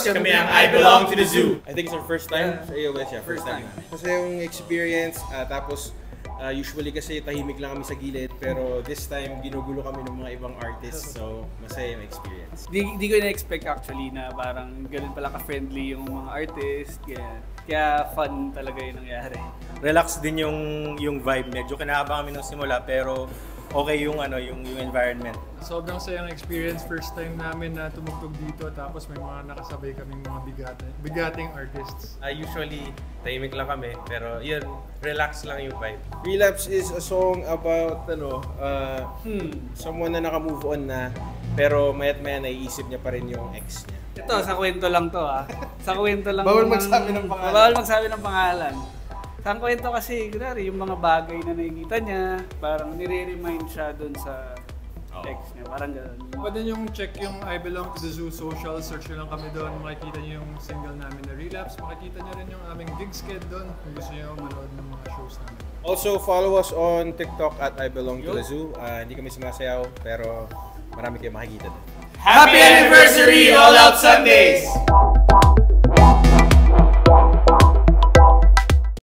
AOS, kami ang I Belong to the Zoo. I think it's our first time sa AOS, yeah, first time. Kasi yung experience, tapos usually kasi tahimik lang kami sa gilid, pero this time ginugulo kami ng mga ibang artists, so masaya yung experience. Di ko na-expect actually na parang ganun pala ka-friendly yung mga artists, kaya fun talaga yung nangyari. Relax din yung vibe, medyo kinakabahan kami nung simula, pero okay yung environment. Sobrang sayang experience, first time namin na tumugtog dito, tapos may mga nakasabay kaming mga bigating artists. Usually, tahimik lang kami, pero yun, relax lang yung vibe. Relapse is a song about someone na naka-move on na, pero mayat maya naiisip niya pa rin yung ex niya. Ito, sa kwento lang to Sa kwento lang. Bawal magsabi ng pangalan. Bawal magsabi ng pangalan. Sa kwento kasi, kunwari, yung mga bagay na nakikita niya, parang nire-remind siya dun sa ex niya. Parang gano'n. Pwede yung check yung I Belong to the Zoo social, search nyo lang kami doon, makikita nyo yung single namin na Relapse, makikita nyo rin yung aming gig sked doon kung gusto nyo manood ng mga shows namin. Also, follow us on TikTok at I Belong to the Zoo. Hindi kami sumasayaw, pero marami kayong makikita doon. Happy anniversary, All Out Sundays!